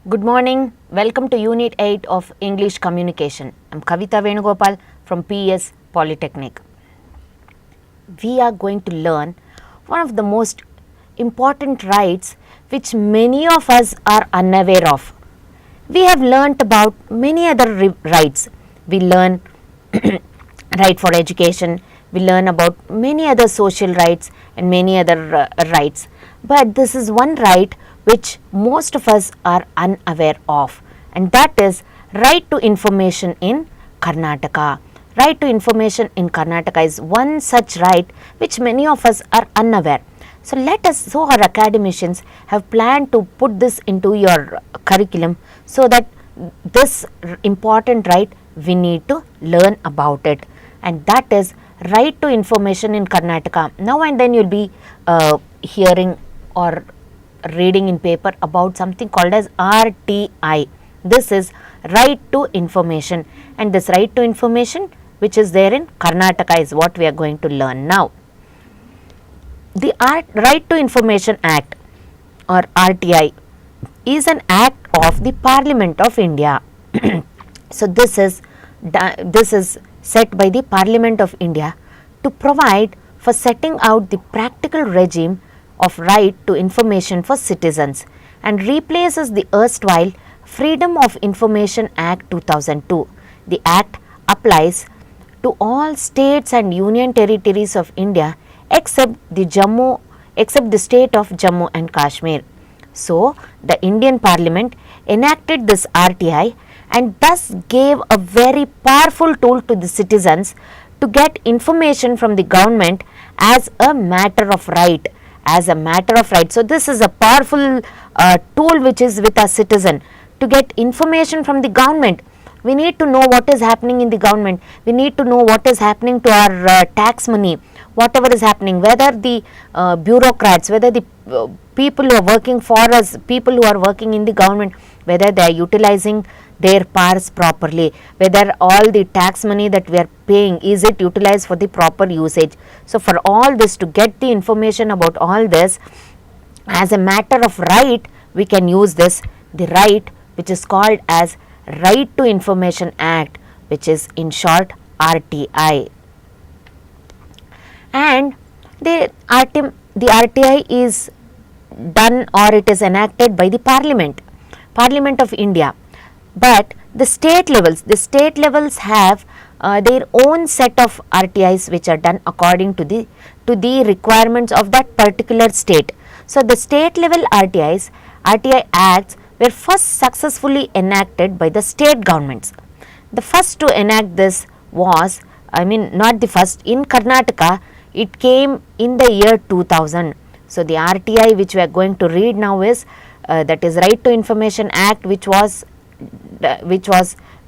Good morning. Welcome to Unit 8 of English Communication. I am Kavita Venugopal from PS Polytechnic. We are going to learn one of the most important rights which many of us are unaware of. We have learnt about many other rights. We learn right for education, we learn about many other social rights and many other rights. But this is one right which most of us are unaware of, and that is right to information in Karnataka. Right to information in Karnataka is one such right which many of us are unaware. So our academicians have planned to put this into your curriculum so that this important right we need to learn about it, and that is right to information in Karnataka. Now and then you will be hearing or reading in paper about something called as RTI. This is right to information, and this right to information which is there in Karnataka is what we are going to learn now. The Right to Information Act or RTI is an act of the Parliament of India. So this is set by the Parliament of India to provide for setting out the practical regime of right to information for citizens, and replaces the erstwhile Freedom of Information Act 2002. The act applies to all states and union territories of India except the state of Jammu and Kashmir. So the Indian Parliament enacted this RTI and thus gave a very powerful tool to the citizens to get information from the government as a matter of right. So this is a powerful tool which is with a citizen to get information from the government. We need to know what is happening in the government. We need to know what is happening to our tax money, whatever is happening, whether the bureaucrats, whether the people who are working for us, people who are working in the government, whether they are utilizing their powers properly, whether all the tax money that we are paying, is it utilized for the proper usage. So for all this, to get the information about all this as a matter of right, we can use this, the right which is called as Right to Information Act, which is in short RTI. And the RTI is done or it is enacted by the Parliament of India. But the state levels have their own set of RTIs which are done according to the requirements of that particular state. So the state level RTI acts were first successfully enacted by the state governments. The first to enact this was, not the first, in Karnataka it came in the year 2000. So the RTI which we are going to read now is that is Right to Information Act which was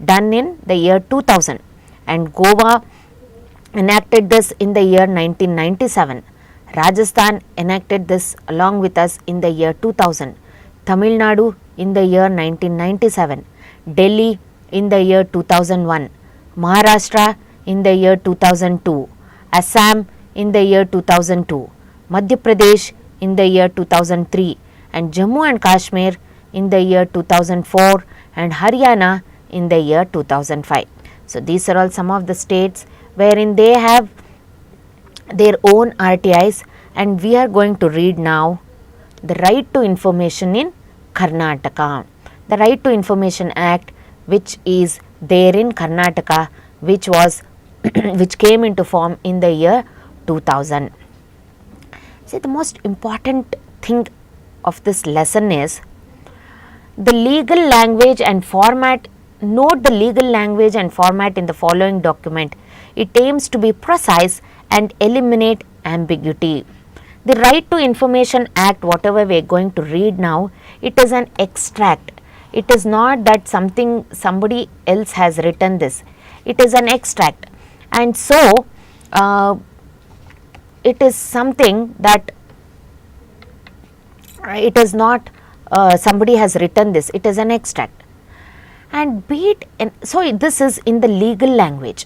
done in the year 2000, and Goa enacted this in the year 1997. Rajasthan enacted this along with us in the year 2000. Tamil Nadu in the year 1997, Delhi in the year 2001, Maharashtra in the year 2002, Assam in the year 2002, Madhya Pradesh in the year 2003, and Jammu and Kashmir in the year 2004, and Haryana in the year 2005. So these are all some of the states wherein they have their own RTIs, and we are going to read now the Right to Information in Karnataka. The Right to Information Act which is there in Karnataka, which came into form in the year 2000. See, the most important thing of this lesson is the legal language and format. Note the legal language and format in the following document. It aims to be precise and eliminate ambiguity. The Right to Information Act, whatever we are going to read now, it is an extract. It is not that somebody else has written this. It is an extract, and so it is something that it is not somebody has written this. It is an extract, and so this is in the legal language.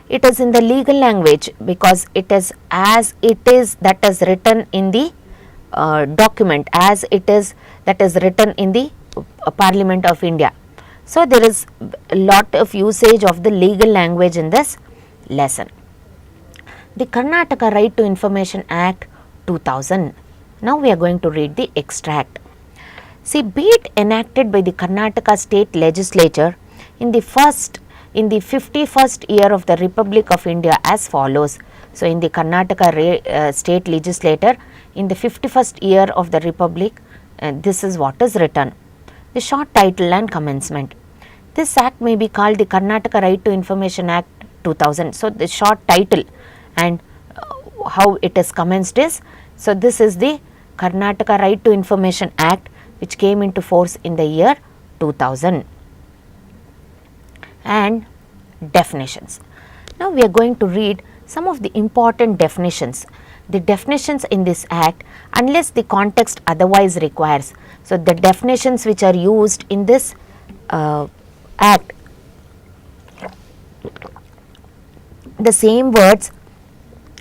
It is in the legal language because it is as it is that is written in the document, as it is that is written in the Parliament of India. So there is a lot of usage of the legal language in this lesson. The Karnataka Right to Information Act 2000. Now we are going to read the extract. See, be it enacted by the Karnataka State Legislature in the 51st year of the Republic of India as follows. So in the Karnataka State Legislature in the 51st year of the Republic, this is what is written. The short title and commencement. This act may be called the Karnataka Right to Information Act 2000. So the short title and how it is commenced is, so this is the Karnataka Right to Information Act which came into force in the year 2000. And definitions. Now we are going to read some of the important definitions. The definitions in this act, unless the context otherwise requires. So the definitions which are used in this act, the same words,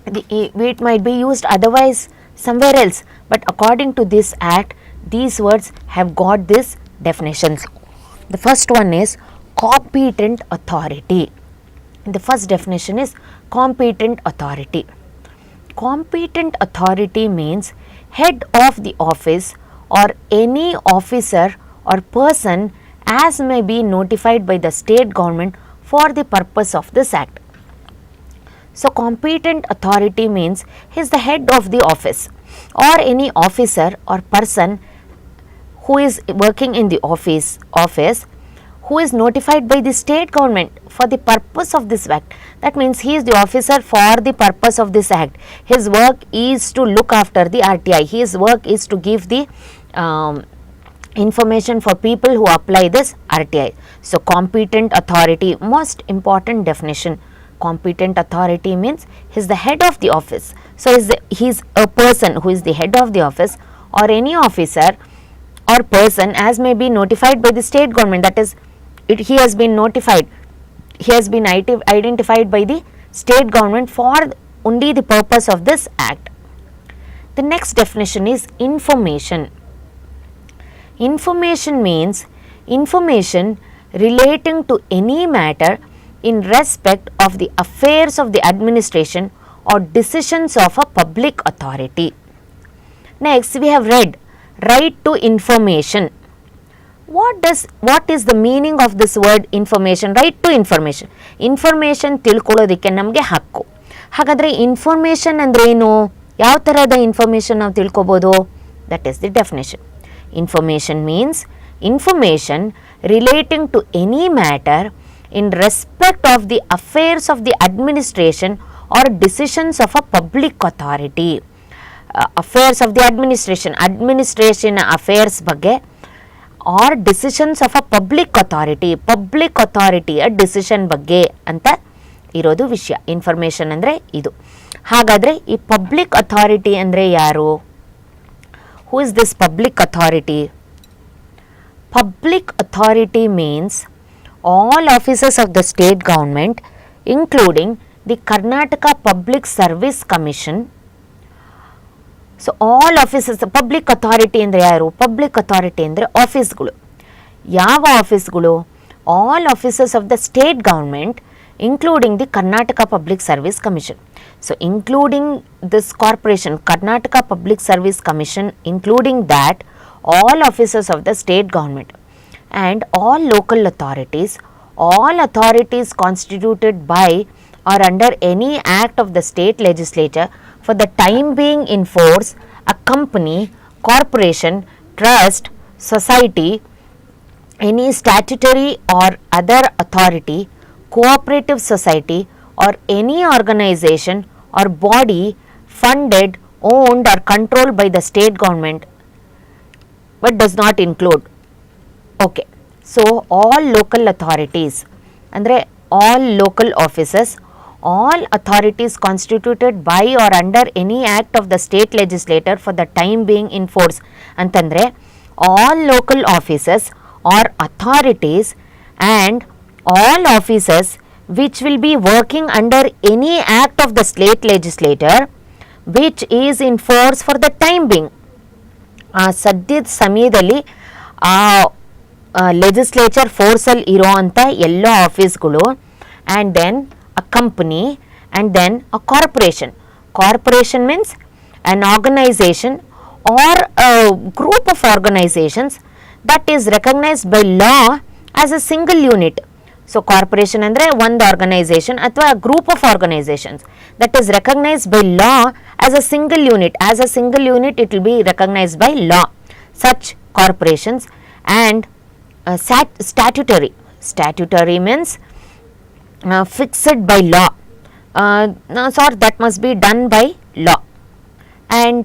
it might be used otherwise somewhere else, but according to this act, these words have got these definitions. The first one is competent authority. The first definition is competent authority. Competent authority means head of the office or any officer or person as may be notified by the state government for the purpose of this act. So competent authority means he is the head of the office or any officer or person who is working in the office who is notified by the state government for the purpose of this act. That means he is the officer for the purpose of this act. His work is to look after the RTI. His work is to give the information for people who apply this RTI. So competent authority, most important definition. Competent authority means he is the head of the office. So he is a person who is the head of the office or any officer or person as may be notified by the state government. That is, he has been notified, he has been identified by the state government for only the purpose of this act. The next definition is information. Information means information relating to any matter in respect of the affairs of the administration or decisions of a public authority. Next, we have read right to information. What is the meaning of this word information? Right to information. Information ತಿಳ್ಕೊಳ್ಳೋದಕ್ಕೆ ನಮಗೆ ಹಕ್ಕು. ಹಾಗಾದರೆ information ಅಂದರೆ ಏನು? ಯಾವ ಥರದ information ನಾವು ತಿಳ್ಕೊಬೋದು? That is the definition. Information means information relating to any matter in respect of the affairs of the administration or decisions of a public authority. Affairs of the administration affairs ಬಗ್ಗೆ or decisions of a public authority decision ಬಗ್ಗೆ ಅಂತ ಇರೋದು ವಿಷಯ. Information ಅಂದರೆ ಇದು. ಹಾಗಾದರೆ ಈ public authority ಅಂದರೆ ಯಾರು? Who is this public authority? Public authority means all officers of the state government including the Karnataka Public Service Commission. So all officers, public authority ಅಂದರೆ ಯಾರು? ಪಬ್ಲಿಕ್ ಅಥಾರಿಟಿ ಅಂದರೆ ಆಫೀಸ್ಗಳು. ಯಾವ ಆಫೀಸ್ಗಳು? All officers of the state government including the Karnataka Public Service Commission. So including this corporation, Karnataka Public Service Commission, including that all officers of the state government and all local authorities, all authorities constituted by or under any act of the state legislature for the time being in force, a company, corporation, trust, society, any statutory or other authority, co-operative society or any organization or body funded, owned or controlled by the state government but does not include. Okay. So all local authorities, andre all local offices, all authorities constituted by or under any act of the state legislature for the time being in force antandre all local offices or authorities and all offices which will be working under any act of the state legislature which is in force for the time being. ಸದ್ಯದ ಸಮಯದಲ್ಲಿ legislature ಫೋರ್ಸಲ್ಲಿ ಇರೋ ಅಂಥ ಎಲ್ಲ ಆಫೀಸ್ಗಳು, and then a company, and then a corporation. Corporation means an organization or a group of organizations that is recognized by law as a single unit. So corporation andre one organization athwa group of organizations that is recognized by law as a single unit. As a single unit it will be recognized by law, such corporations. And statutory. Statutory means fixed by law, so that must be done by law. And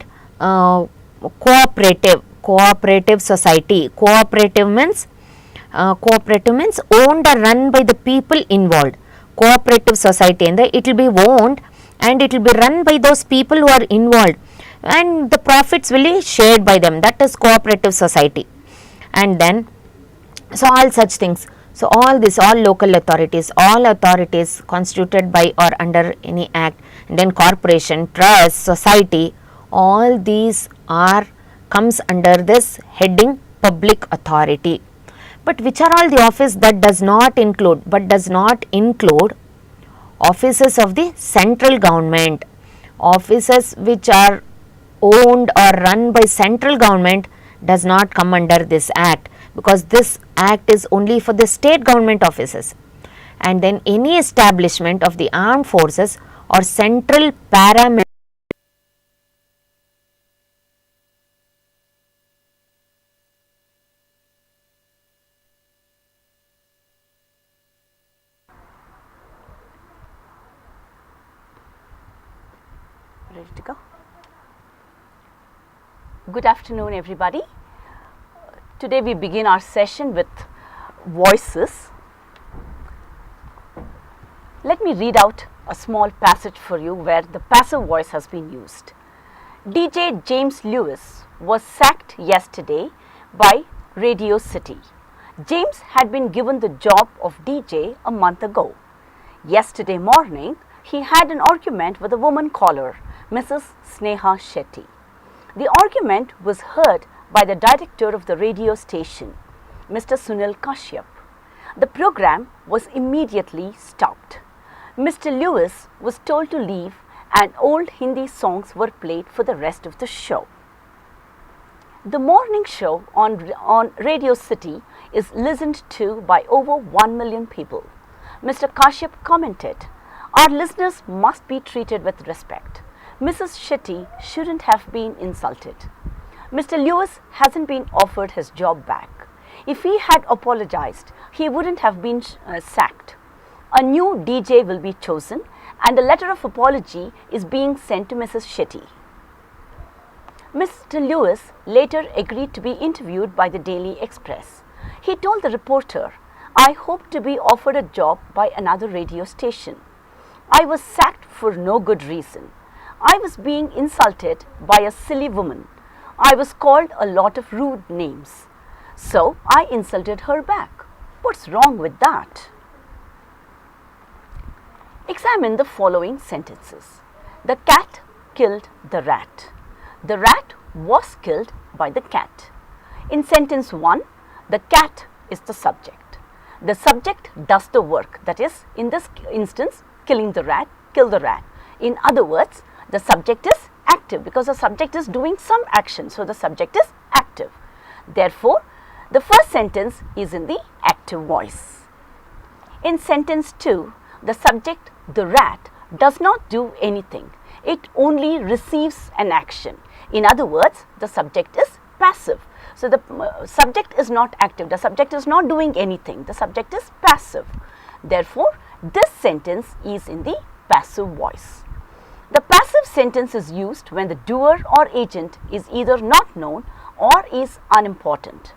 cooperative society. Cooperative means owned or run by the people involved. Cooperative society and it will be owned and it will be run by those people who are involved, and the profits will be shared by them. That is cooperative society. And then so all such things. So all local authorities, all authorities constituted by or under any act, and then corporation, trust, society, all these comes under this heading public authority. But which are all the office that does not include offices of the central government. Offices which are owned or run by central government does not come under this act, because this act is only for the state government offices. And then any establishment of the armed forces or central paramilitary. Ready to go? Good afternoon, everybody. Today we begin our session with voices. Let me read out a small passage for you where the passive voice has been used. DJ James Lewis was sacked yesterday by Radio City. James had been given the job of DJ a month ago. Yesterday morning, he had an argument with a woman caller, Mrs. Sneha Shetty. The argument was heard by the director of the radio station, Mr. Sunil Kashyap. The program was immediately stopped. Mr. Lewis was told to leave and old Hindi songs were played for the rest of the show. The morning show on Radio City is listened to by over 1 million people. Mr. Kashyap commented, "Our listeners must be treated with respect. Mrs. Shetty shouldn't have been insulted. Mr. Lewis hasn't been offered his job back. If he had apologized, he wouldn't have been sacked. A new DJ will be chosen and a letter of apology is being sent to Mrs. Shetty." Mr. Lewis later agreed to be interviewed by the Daily Express. He told the reporter, "I hope to be offered a job by another radio station. I was sacked for no good reason. I was being insulted by a silly woman. I was called a lot of rude names. So I insulted her back. What's wrong with that?" Examine the following sentences. The cat killed the rat. The rat was killed by the cat. In sentence 1, the cat is the subject. The subject does the work, that is, in this instance, killing the rat, kill the rat. In other words, the subject is active because the subject is doing some action, so the subject is active. Therefore, the first sentence is in the active voice. In sentence 2, the subject, the rat, does not do anything. It only receives an action. In other words, the subject is passive. So the subject is not active, the subject is not doing anything, the subject is passive. Therefore, this sentence is in the passive voice. The passive sentence is used when the doer or agent is either not known or is unimportant.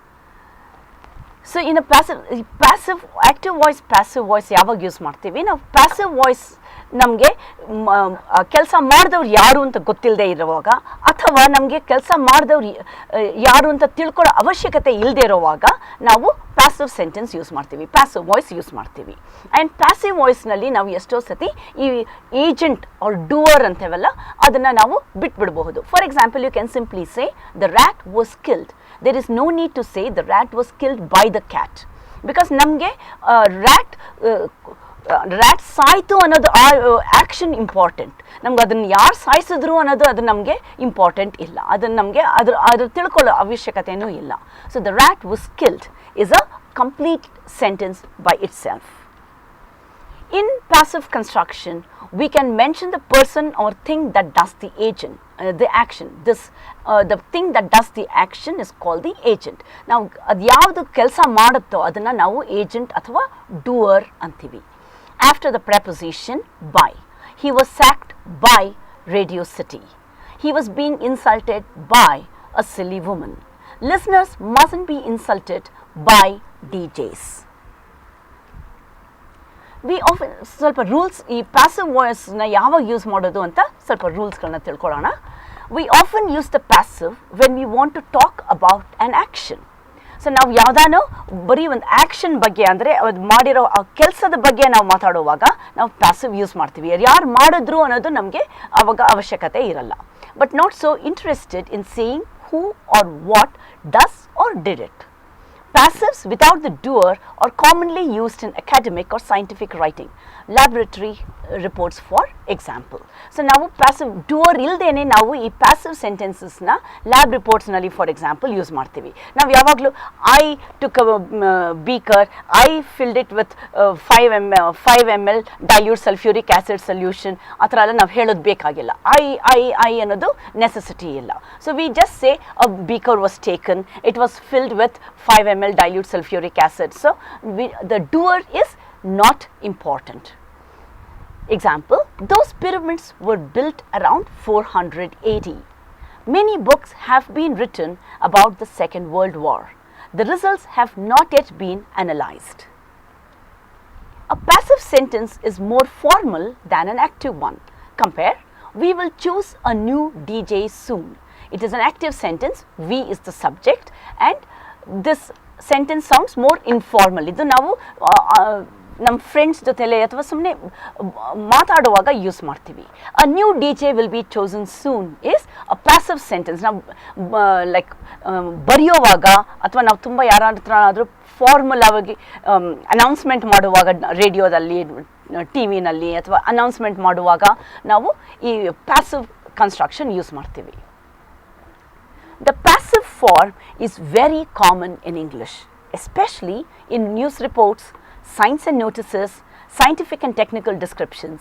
So in a passive active voice, passive voice ಯಾವಾಗ use ಮಾಡ್ತೀವಿ ನಾವು passive voice ನಮಗೆ ಕೆಲಸ ಮಾಡಿದವ್ರು ಯಾರು ಅಂತ ಗೊತ್ತಿಲ್ಲದೆ ಇರುವಾಗ ಅಥವಾ ನಮಗೆ ಕೆಲಸ ಮಾಡಿದವ್ರು ಯಾರು ಅಂತ ತಿಳ್ಕೊಳ್ಳೋ ಅವಶ್ಯಕತೆ ಇಲ್ಲದೆ ಇರುವಾಗ ನಾವು ಪ್ಯಾಸಿವ್ ಸೆಂಟೆನ್ಸ್ ಯೂಸ್ ಮಾಡ್ತೀವಿ, ಪ್ಯಾಸಿವ್ ವಾಯ್ಸ್ ಯೂಸ್ ಮಾಡ್ತೀವಿ. ಆ್ಯಂಡ್ ಪ್ಯಾಸಿವ್ ವಾಯ್ಸ್ನಲ್ಲಿ ನಾವು ಎಷ್ಟೋ ಸತಿ ಈ ಏಜೆಂಟ್ ಆರ್ ಡೂವರ್ ಅಂತೇವಲ್ಲ ಅದನ್ನು ನಾವು ಬಿಟ್ಬಿಡಬಹುದು. For example you can simply say the rat was killed. There is no need to say the rat was killed by the cat, because ನಮಗೆ ರ್ಯಾಟ್ ಸಾಯ್ತು ಅನ್ನೋದು ಆ್ಯಕ್ಷನ್ ಇಂಪಾರ್ಟೆಂಟ್. ನಮ್ಗೆ ಅದನ್ನು ಯಾರು ಸಾಯಿಸಿದ್ರು ಅನ್ನೋದು ಅದು ನಮಗೆ ಇಂಪಾರ್ಟೆಂಟ್ ಇಲ್ಲ, ಅದನ್ನು ನಮಗೆ ಅದ್ರ ತಿಳ್ಕೊಳ್ಳೋ ಅವಶ್ಯಕತೆಯೂ ಇಲ್ಲ. So the rat was killed is a complete sentence by itself. In passive construction, we can mention the person or thing that does the agent, the action. The thing that does the action is called the agent. Now, ಅದು ಯಾವುದು ಕೆಲಸ ಮಾಡುತ್ತೋ ಅದನ್ನು ನಾವು agent ಅಥವಾ doer ಅಂತೀವಿ. After the preposition by, he was sacked by Radio City. He was being insulted by a silly woman. Listeners mustn't be insulted by DJs. We often ಸ್ವಲ್ಪ rules ಈ passive ವಾಯ್ಸ್ನ ಯಾವಾಗ ಯೂಸ್ ಮಾಡೋದು ಅಂತ ಸ್ವಲ್ಪ ರೂಲ್ಸ್ಗಳನ್ನ ತಿಳ್ಕೊಳ್ಳೋಣ. We often use the passive when we want to talk about an action. So ನಾವು ಯಾವುದಾನೋ ಬರೀ ಒಂದು ಆ್ಯಕ್ಷನ್ ಬಗ್ಗೆ ಅಂದರೆ ಅದು ಮಾಡಿರೋ ಆ ಕೆಲಸದ ಬಗ್ಗೆ ನಾವು ಮಾತಾಡುವಾಗ ನಾವು ಪ್ಯಾಸಿವ್ ಯೂಸ್ ಮಾಡ್ತೀವಿ. ಯಾರು ಮಾಡಿದ್ರು ಅನ್ನೋದು ನಮಗೆ ಆವಾಗ ಅವಶ್ಯಕತೆ ಇರಲ್ಲ. But not so interested in saying who or what does or did it. Passives without the doer are commonly used in academic or scientific writing, laboratory reports for example. So ನಾವು passive doer ಇಲ್ಲದೇನೆ ನಾವು ಈ passive sentencesನ lab reportsನಲ್ಲಿ for example use ಮಾಡ್ತೀವಿ. ನಾವು ಯಾವಾಗಲೂ I took a beaker, I filled it with 5 ml dilute sulfuric acid solution ಆ ಥರ ಎಲ್ಲ ನಾವು ಹೇಳೋದು ಬೇಕಾಗಿಲ್ಲ. I ಅನ್ನೋದು ನೆಸೆಸಿಟಿ ಇಲ್ಲ. So we just say a beaker was taken, it was filled with 5 ml dilute sulfuric acid. So the doer is not important. Example, those pyramids were built around 400 AD. Many books have been written about the Second World War. The results have not yet been analyzed. A passive sentence is more formal than an active one. Compare, we will choose a new DJ soon. It is an active sentence, we is the subject, and this sentence sounds more informal. ಇದು ನಾವು ನಮ್ಮ friends ಜೊತೆಲೆ ಅಥವಾ ಸುಮ್ಮನೆ ಮಾತಾಡುವಾಗ use ಮಾಡ್ತೀವಿ. A new D J will be chosen soon is a passive sentence. ನಾವು like ಬರೆಯೋವಾಗ ಅಥವಾ ನಾವು ತುಂಬ ಯಾರ ಹತ್ರ ಆದರೂ ಫಾರ್ಮಲ್ ಆಗಿ ಅನೌನ್ಸ್ಮೆಂಟ್ ಮಾಡುವಾಗ ರೇಡಿಯೋದಲ್ಲಿ ಟಿ ವಿನಲ್ಲಿ ಅಥವಾ ಅನೌನ್ಸ್ಮೆಂಟ್ ಮಾಡುವಾಗ ನಾವು ಈ ಪ್ಯಾಸಿವ್ ಕನ್ಸ್ಟ್ರಕ್ಷನ್ ಯೂಸ್ ಮಾಡ್ತೀವಿ. The passive form is very common in English, especially in news reports, science and notices, scientific and technical descriptions.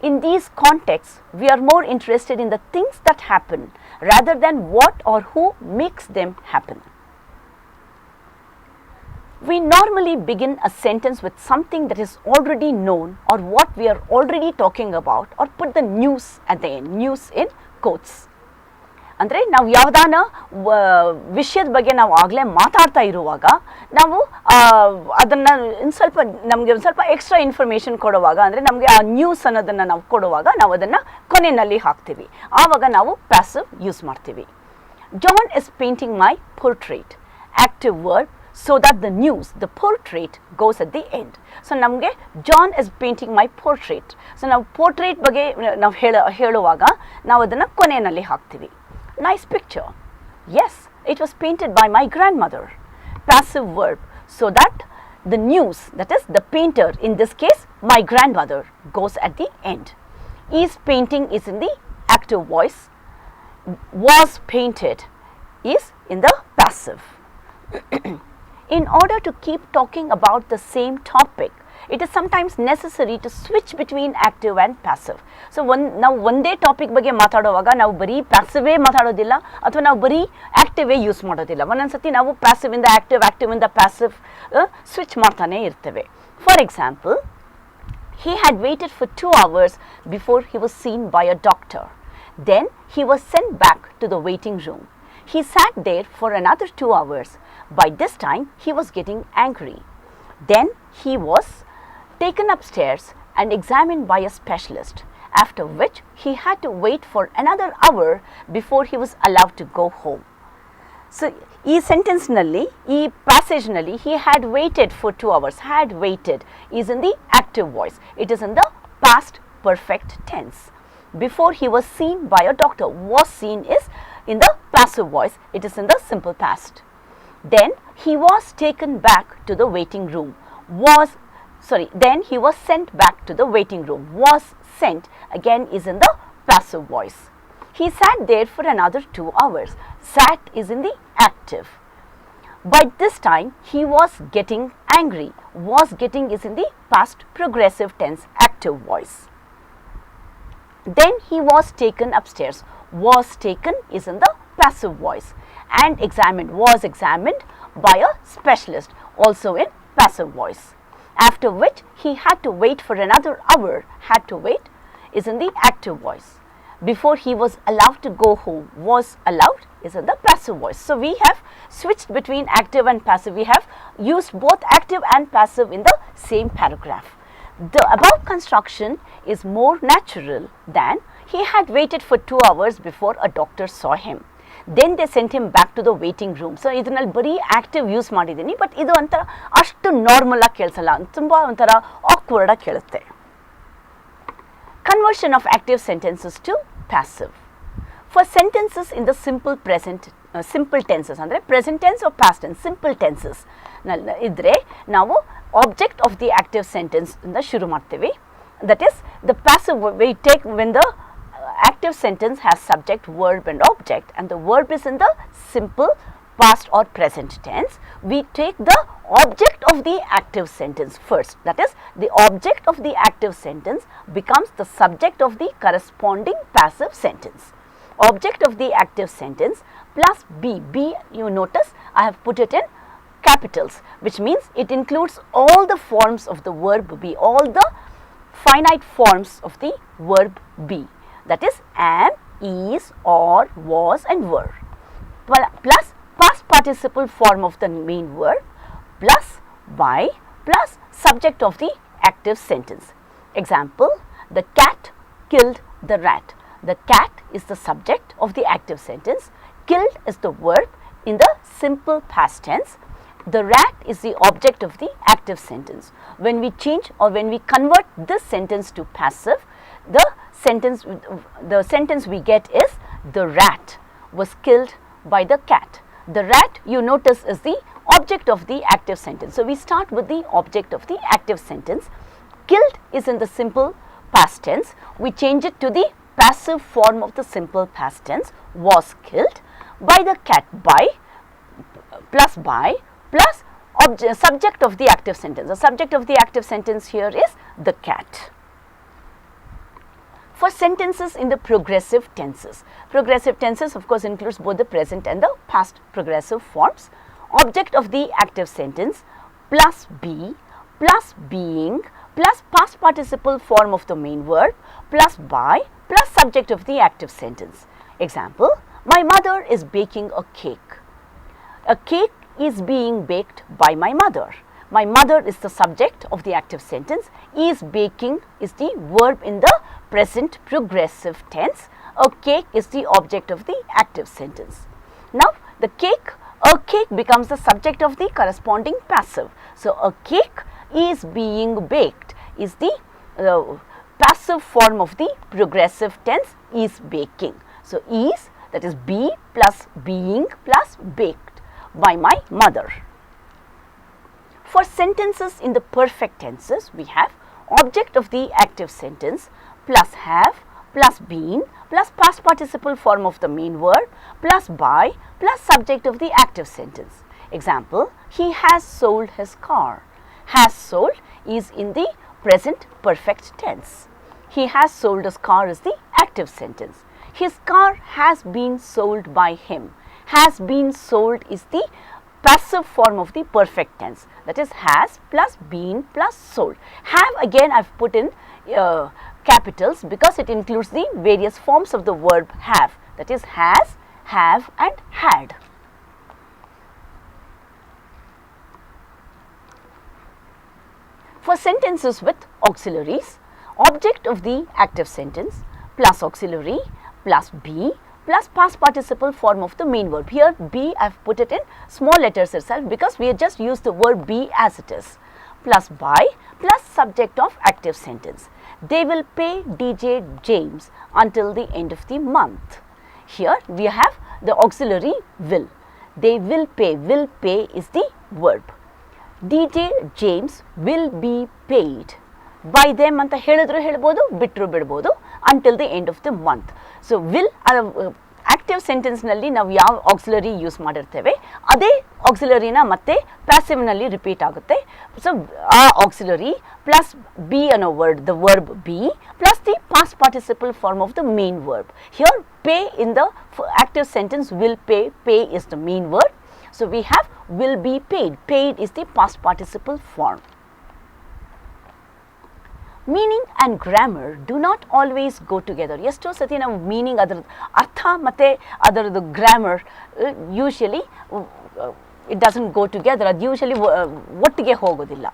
In these contexts, we are more interested in the things that happen rather than what or who makes them happen. We normally begin a sentence with something that is already known or what we are already talking about, or put the news at the end, news in quotes. ಅಂದರೆ ನಾವು ಯಾವುದಾನ ವಿಷಯದ ಬಗ್ಗೆ ನಾವು ಆಗಲೇ ಮಾತಾಡ್ತಾ ಇರುವಾಗ ನಾವು ಅದನ್ನು ಸ್ವಲ್ಪ ನಮಗೆ ಒಂದು ಸ್ವಲ್ಪ ಎಕ್ಸ್ಟ್ರಾ ಇನ್ಫಾರ್ಮೇಷನ್ ಕೊಡುವಾಗ ಅಂದರೆ ನಮಗೆ ಆ ನ್ಯೂಸ್ ಅನ್ನೋದನ್ನು ನಾವು ಕೊಡುವಾಗ ನಾವು ಅದನ್ನು ಕೊನೆಯಲ್ಲಿ ಹಾಕ್ತೀವಿ. ಆವಾಗ ನಾವು ಪ್ಯಾಸಿವ್ ಯೂಸ್ ಮಾಡ್ತೀವಿ. John is painting my portrait, active word, so that the news, the portrait goes at the end. So ನಮಗೆ John is painting my portrait. So ನಾವು ಪೋರ್ಟ್ರೇಟ್ ಬಗ್ಗೆ ನಾವು ಹೇಳುವಾಗ ನಾವು ಅದನ್ನು ಕೊನೆಯಲ್ಲಿ ಹಾಕ್ತೀವಿ. Nice picture. Yes, it was painted by my grandmother. Passive verb, so that the news, that is the painter, in this case my grandmother, goes at the end. Is painting is in the active voice. Was painted is in the passive. In order to keep talking about the same topic, it is sometimes necessary to switch between active and passive. So ನಾವು ಒಂದೇ topic ಬಗ್ಗೆ ಮಾತಾಡುವಾಗ ನಾವು ಬರೀ ಪ್ಯಾಸಿವೇ ಮಾತಾಡೋದಿಲ್ಲ ಅಥವಾ ನಾವು ಬರೀ ಆ್ಯಕ್ಟಿವೇ ಯೂಸ್ ಮಾಡೋದಿಲ್ಲ. ಒಂದೊಂದ್ಸತಿ ನಾವು ಪ್ಯಾಸಿವಿಂದ ಆ್ಯಕ್ಟಿವ್, ಆ್ಯಕ್ಟಿವಿಂದ ಪ್ಯಾಸಿವ್ ಸ್ವಿಚ್ ಮಾಡ್ತಾನೆ ಇರ್ತೇವೆ. For example, he had waited for 2 hours before he was seen by a doctor. Then he was sent back to the waiting room. He sat there for another 2 hours. By this time, he was getting angry. Then he was taken upstairs and examined by a specialist, after which he had to wait for another hour before he was allowed to go home. So, ಈ ಸೆಂಟೆನ್ಸ್ನಲ್ಲಿ ಈ ಪ್ಯಾಸೇಜ್ನಲ್ಲಿ he had waited for 2 hours, had waited is in the active voice, it is in the past perfect tense. Before he was seen by a doctor, was seen is in the passive voice, it is in the simple past. Then he was taken back to the waiting room, then he was sent back to the waiting room, was sent again is in the passive voice. He sat there for another 2 hours, sat is in the active. By this time he was getting angry, was getting is in the past progressive tense active voice. Then he was taken upstairs, was taken is in the passive voice, and examined was examined by a specialist, also in passive voice, after which he had to wait for another hour, had to wait is in the active voice. Before he was allowed to go home, was allowed is in the passive voice. So, we have switched between active and passive, we have used both active and passive in the same paragraph. The above construction is more natural than he had waited for 2 hours before a doctor saw him. Then they sent him back to the waiting room. So, ಇದರಲ್ಲಿ ಬರೀ active use ಮಾಡಿದ್ದೀನಿ, but ಇದು ಒಂಥರ ಅಷ್ಟು normal ಆಗಿ ಕೇಳಿಸಲ್ಲ, ತುಂಬ ಒಂಥರ awkward ಆಗಿ ಕೇಳುತ್ತೆ. Conversion of active sentences to passive. For sentences in the simple tenses, ಅಂದರೆ present tense or past tense, simple tenses ಇದ್ರೆ ನಾವು object of the active sentence ಇಂದ ಶುರು ಮಾಡ್ತೀವಿ. That is the passive we take when the active sentence has subject, verb and object, and the verb is in the simple past or present tense. We take the object of the active sentence first, that is the object of the active sentence becomes the subject of the corresponding passive sentence. Object of the active sentence plus be, you notice I have put it in capitals, which means it includes all the forms of the verb be, all the finite forms of the verb be, that is am, is, or, was and were, plus past participle form of the main verb plus by plus subject of the active sentence. Example, the cat killed the rat. The cat is the subject of the active sentence, killed is the verb in the simple past tense, the rat is the object of the active sentence. When we change or when we convert this sentence to passive, the sentence we get is the rat was killed by the cat. The rat, you notice, is the object of the active sentence. So, we start with the object of the active sentence. Killed is in the simple past tense. We change it to the passive form of the simple past tense, was killed by the cat, by plus subject of the active sentence. The subject of the active sentence here is the cat. For sentences in the progressive tenses of course includes both the present and the past progressive forms. Object of the active sentence plus be plus being plus past participle form of the main verb plus by plus subject of the active sentence. Example, my mother is baking a cake. A cake is being baked by my mother. My mother is the subject of the active sentence, is baking is the verb in the present progressive tense, a cake is the object of the active sentence. Now, a cake becomes the subject of the corresponding passive. So, a cake is being baked is the passive form of the progressive tense, is baking. So, is, that is be plus being plus baked by my mother. For sentences in the perfect tenses, we have object of the active sentence plus have plus been plus past participle form of the main verb plus by plus subject of the active sentence. Example, he has sold his car. Has sold is in the present perfect tense. He has sold his car is the active sentence. His car has been sold by him. Has been sold is the passive form of the perfect tense, that is has plus been plus sold. Have again I have put in capitals because it includes the various forms of the verb have, that is has, have and had. For sentences with auxiliaries, Object of the active sentence plus auxiliary plus be plus past participle form of the main verb. Here be I have put it in small letters itself because we have just used the word be as it is, plus by plus subject of active sentence. They will pay DJ James until the end of the month. Here we have the auxiliary will. They will pay is the verb. DJ James will be paid by them anta helidru helbodu bitru bidbodu until the end of the month. So will active sentence nalli ನಾವು ಯಾವ auxiliary use ಮಾಡಿರ್ತೇವೆ ಅದೇ auxiliary ನ ಮತ್ತೆ passive ನಲ್ಲಿ repeat ಆಗುತ್ತೆ. So ಆ auxiliary plus be ಅನ್ನೋ word, the verb be plus the past participle form of the main verb. Here pay in the active sentence will pay is the main verb. So we have will be paid. Paid is the past participle form. Meaning and grammar do not always go together. ಎಷ್ಟೋ ಸತಿ ನಾವು meaning ಅದರ ಅರ್ಥ ಮತ್ತು ಅದರದ್ದು grammar usually it doesn't go together. ಅದು usually ಒಟ್ಟಿಗೆ ಹೋಗೋದಿಲ್ಲ.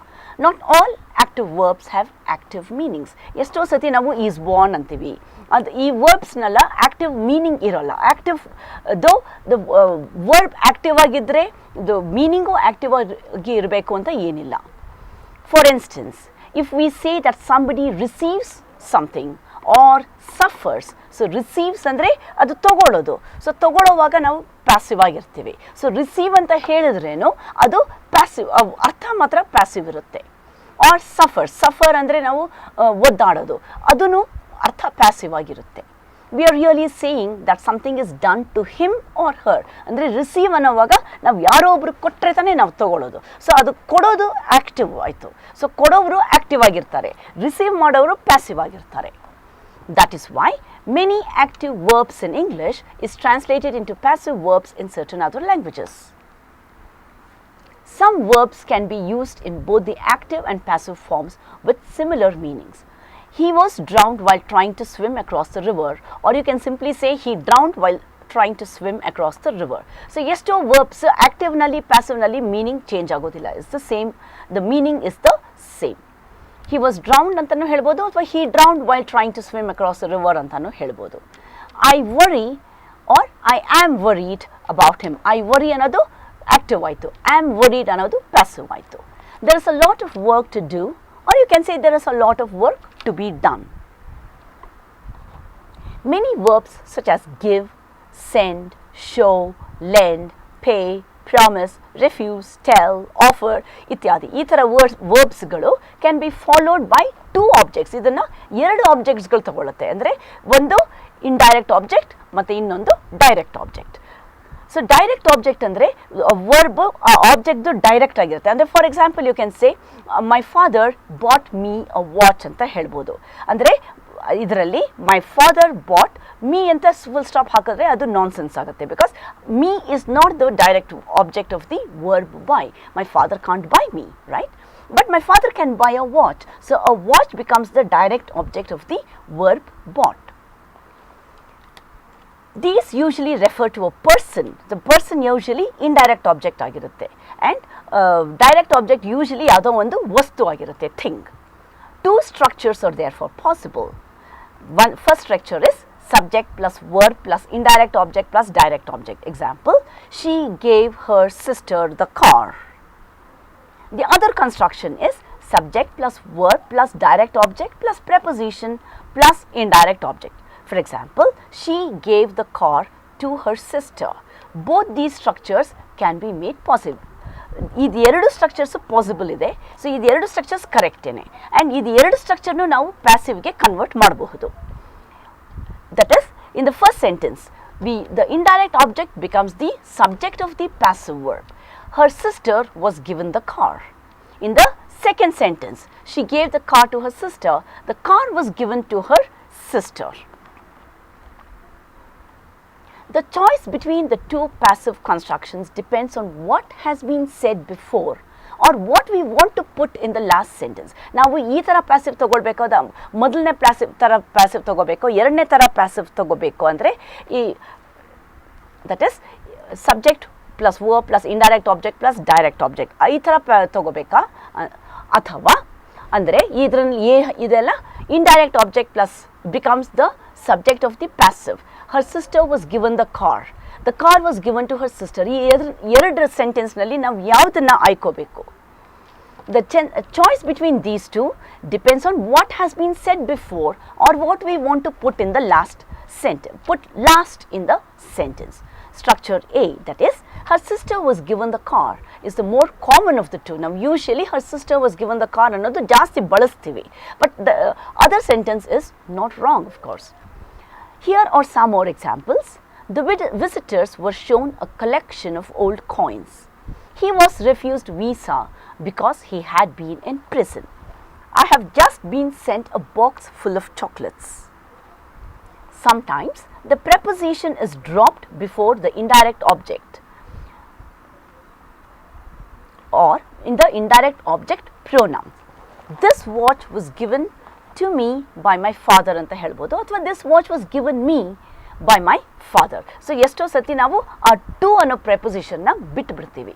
Not all active verbs have active meanings. ಎಷ್ಟೋ ಸತಿ ನಾವು ಈಸ್ ಬಾರ್ನ್ ಅಂತೀವಿ, ಅದು ಈ ವರ್ಬ್ಸ್ನೆಲ್ಲ ಆಕ್ಟಿವ್ ಮೀನಿಂಗ್ ಇರೋಲ್ಲ. Active though the verb active ಆಗಿದ್ದರೆ ಇದು ಮೀನಿಂಗು ಆಕ್ಟಿವ್ ಆಗಿ ಇರಬೇಕು ಅಂತ ಏನಿಲ್ಲ. For instance, if we say that somebody receives something or suffers, so receives ಅಂದರೆ ಅದು ತಗೊಳ್ಳೋದು. ಸೊ ತಗೊಳ್ಳೋವಾಗ ನಾವು ಪ್ಯಾಸಿವ್ ಆಗಿರ್ತೀವಿ. ಸೊ ರಿಸೀವ್ ಅಂತ ಹೇಳಿದ್ರೇನು ಅದು ಪ್ಯಾಸಿವ್, ಅರ್ಥ ಮಾತ್ರ ಪ್ಯಾಸಿವ್ ಇರುತ್ತೆ. ಆರ್ ಸಫರ್ ಅಂದರೆ ನಾವು ಒದ್ದಾಡೋದು, ಅದೂ ಅರ್ಥ ಪ್ಯಾಸಿವ್ ಆಗಿರುತ್ತೆ. we are really saying that something is done to him or her. ಅಂದರೆ ರಿಸೀವ್ ಅನ್ನೋವಾಗ ನಾವು ಯಾರೋ ಒಬ್ರು ಕೊಟ್ಟರೆ ತಾನೇ ನಾವು ತಗೊಳ್ಳೋದು. ಸೊ ಅದು ಕೊಡೋದು ಆಕ್ಟಿವ್ ಆಯಿತು. ಸೊ ಕೊಡೋರು ಆಕ್ಟಿವ್ ಆಗಿರ್ತಾರೆ, ರಿಸೀವ್ ಮಾಡೋರು ಪ್ಯಾಸಿವ್ ಆಗಿರ್ತಾರೆ. That is why many active verbs in English is translated into passive verbs in certain other languages. Some verbs can be used in both the active and passive forms with similar meanings. He was drowned while trying to swim across the river, or you can simply say he drowned while trying to swim across the river. So ಎಷ್ಟೋ verbs active ನಲ್ಲಿ passive ನಲ್ಲಿ meaning change ಆಗೋದಿಲ್ಲ. It's the same, the meaning is the same. He was drowned ಅಂತಾನೂ ಹೇಳ್ಬೋದು, ಅಥವಾ he drowned while trying to swim across the river ಅಂತಾನೂ ಹೇಳ್ಬೋದು. I worry or I am worried about him. I worry ಅನ್ನೋದು active ಆಯಿತು, am worried ಅನ್ನೋದು passive ಆಯಿತು. There is a lot of work to do, or you can say there is a lot of work to be done. Many verbs such as give, send, show, lend, pay, promise, refuse, tell, offer ಇತ್ಯಾದಿ ಈ ಥರ ವರ್ಬ್ಸ್ಗಳು can be followed by two objects. ಇದನ್ನು ಎರಡು ಆಬ್ಜೆಕ್ಟ್ಸ್ಗಳು ತಗೊಳ್ಳುತ್ತೆ. ಅಂದರೆ ಒಂದು indirect object ಮತ್ತು ಇನ್ನೊಂದು direct object. So direct object ಅಂದರೆ ವರ್ಬ್ ಆ ಆಬ್ಜೆಕ್ಟ್ದು ಡೈರೆಕ್ಟ್ ಆಗಿರುತ್ತೆ. ಅಂದರೆ for example you can say my father bought me a watch ಅಂತ ಹೇಳ್ಬೋದು. ಅಂದರೆ ಇದರಲ್ಲಿ ಮೈ ಫಾದರ್ ಬಾಟ್ ಮೀ ಅಂತ ಫುಲ್ ಸ್ಟಾಪ್ ಹಾಕಿದ್ರೆ ಅದು ನಾನ್ಸೆನ್ಸ್ ಆಗುತ್ತೆ. Because me is not the direct object of the verb buy. My father can't buy me, right? But my father can buy a watch. So a watch becomes the direct object of the verb bought. These usually refer to a person. The person usually indirect object ಆಗಿರುತ್ತೆ. And direct object usually ಯಾವುದೋ ಒಂದು ವಸ್ತು ಆಗಿರುತ್ತೆ, thing. Two structures are therefore possible. First structure is subject plus verb plus indirect object plus direct object. Example, she gave her sister the car. The other construction is subject plus verb plus direct object plus preposition plus indirect object. For example, she gave the car to her sister. Both these structures can be made possible. ಇದು ಎರಡು structures possible ಇದೆ. So ಇದು ಎರಡು structures ಕರೆಕ್ಟೇನೆ. And ಇದು ಎರಡು ಸ್ಟ್ರಕ್ಚರ್ನು ನಾವು ಪ್ಯಾಸಿವ್ಗೆ convert ಮಾಡಬಹುದು. That is, in the first sentence the indirect object becomes the subject of the passive verb. Her sister was given the car. In the second sentence, she gave the car to her sister. The car was given to her sister. The choice between the two passive constructions depends on what has been said before or what we want to put in the last sentence. ನಾವು ಈ ಥರ passive ತೊಗೊಳ್ಬೇಕು, ಅದು ಮೊದಲನೇ passive ತೊಗೋಬೇಕು, ಎರಡನೇ ಥರ passive ತೊಗೋಬೇಕು ಅಂದರೆ ಈ that is subject plus verb plus indirect object plus direct object ಈ ಥರ ತೊಗೋಬೇಕಾ, ಅಥವಾ ಅಂದರೆ ಇದರಲ್ಲಿ ಇದೆಲ್ಲ indirect object plus becomes the subject of the passive. Her sister was given the car. The car was given to her sister. ಈ ಎರಡು sentence ನಲ್ಲಿ ನಾವು ಯಾವುದನ್ನ ಆಯ್ಕೋಬೇಕು? The choice between these two depends on what has been said before or what we want to put in the last sentence. Put last in the sentence. Structure A, that is, her sister was given the car, is the more common of the two. Now, usually her sister was given the car ಅನ್ನೋದು ಜಾಸ್ತಿ ಬಳಸ್ತೀವಿ. But the other sentence is not wrong, of course. Here are some more examples. The visitors were shown a collection of old coins. He was refused visa because he had been in prison. I have just been sent a box full of chocolates. Sometimes the preposition is dropped before the indirect object or in the indirect object pronoun. This watch was given to me by my father ಅಂತ ಹೇಳ್ಬೋದು, ಅಥವಾ this watch was given me by my father. So ಎಷ್ಟೋ ಸತಿ ನಾವು ಆ to ಅನ್ನೋ preposition ನ ಬಿಟ್ಟು ಬಿಡ್ತೀವಿ.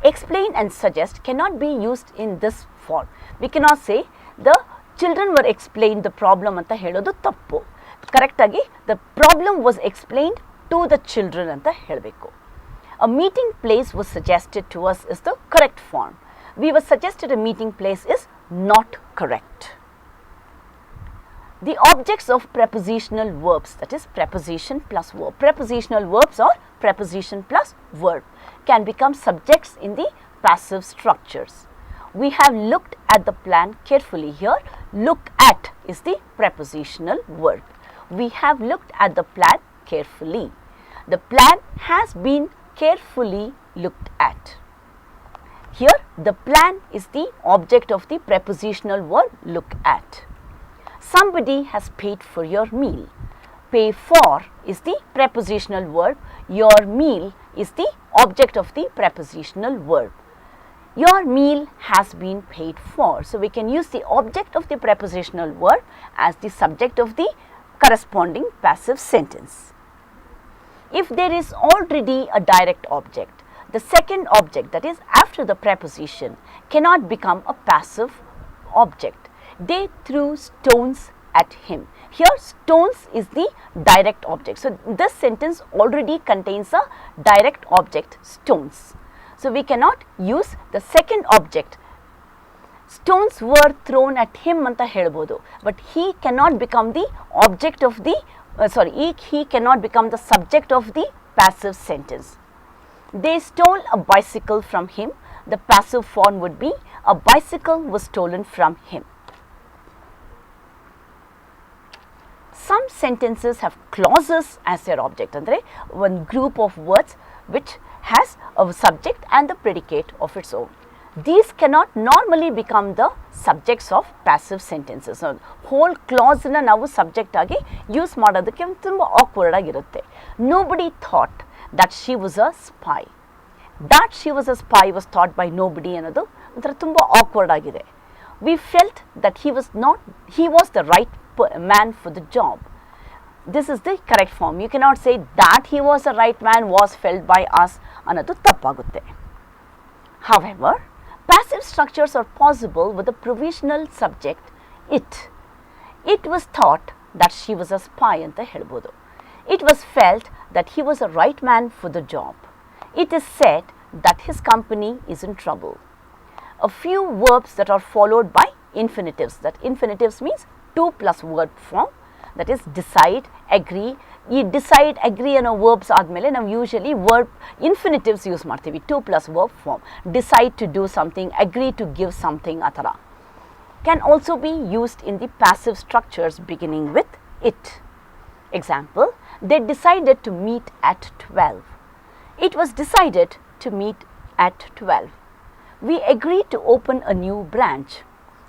Explain and suggest cannot be used in this form. We cannot say the children were explained the problem ಅಂತ ಹೇಳೋದು ತಪ್ಪು. ಕರೆಕ್ಟ್ ಆಗಿ the problem was explained to the children ಅಂತ ಹೇಳಬೇಕು. A meeting place was suggested to us is the correct form. We were suggested a meeting place is not correct. The objects of prepositional verbs, that is preposition plus verb. Prepositional verbs or preposition plus verb can become subjects in the passive structures. We have looked at the plan carefully. Here, look at is the prepositional verb. We have looked at the plan carefully. The plan has been carefully looked at. Here, the plan is the object of the prepositional verb look at. Somebody has paid for your meal. Pay for is the prepositional verb. Your meal is the object of the prepositional verb. Your meal has been paid for. So, we can use the object of the prepositional verb as the subject of the corresponding passive sentence. If there is already a direct object, the second object, that is after the preposition, cannot become a passive object. They threw stones at him. Here, stones is the direct object. So, this sentence already contains a direct object, stones. So, we cannot use the second object. Stones were thrown at him anta helbodu, but he cannot become the object of the he cannot become the subject of the passive sentence. They stole a bicycle from him. The passive form would be a bicycle was stolen from him. Some sentences have clauses as their object. Andre one group of words which has a subject and the predicate of its own. These cannot normally become the subjects of passive sentences. So, whole clause na ನಾವು subject ಆಗಿ use ಮಾಡೋದಕ್ಕೆ ತುಂಬಾ awkward ಆಗಿರುತ್ತೆ. Nobody thought that she was a spy. That she was a spy was thought by nobody ಅನ್ನೋದು ಒಂಥರ ತುಂಬಾ awkward ಆಗಿದೆ. We felt that he was the right man for the job. This is the correct form. You cannot say that he was the right man was felt by us ಅನ್ನೋದು ತಪ್ಪಾಗುತ್ತೆ. However, passive structures are possible with a provisional subject it. It was thought that she was a spy anta helbodu. It was felt that he was a right man for the job. It is said that his company is in trouble. A few verbs that are followed by infinitives. That infinitives means 2 plus verb form, that is decide, agree. ಈ decide, agree ಅನ್ನೋ verbs ಆದಮೇಲೆ ನಾವು usually verb infinitives use ಮಾಡ್ತೀವಿ 2 plus verb form. Decide to do something, agree to give something ಆ ಥರ. Can also be used in the passive structures beginning with it. Example, they decided to meet at 12. It was decided to meet at 12. We agreed to open a new branch.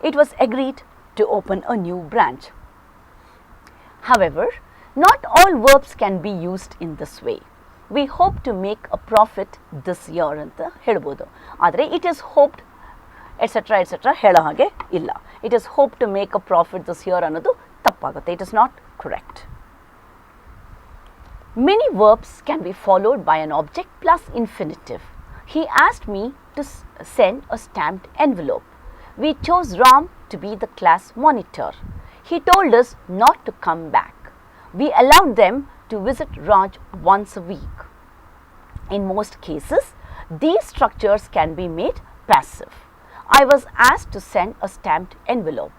It was agreed to open a new branch. However, not all verbs can be used in this way. We hope to make a profit this year ಅಂತ ಹೇಳ್ಬೋದು. ಆದರೆ it is hoped etc. ಹೇಳೋ ಹಾಗೆ ಇಲ್ಲ. It is hoped to make a profit this year ಅನ್ನೋದು ತಪ್ಪಾಗುತ್ತೆ. It is not correct. Many verbs can be followed by an object plus infinitive. He asked me to send a stamped envelope. We chose Ram to be the class monitor. He told us not to come back. We allowed them to visit Raj once a week. In most cases, these structures can be made passive. I was asked to send a stamped envelope.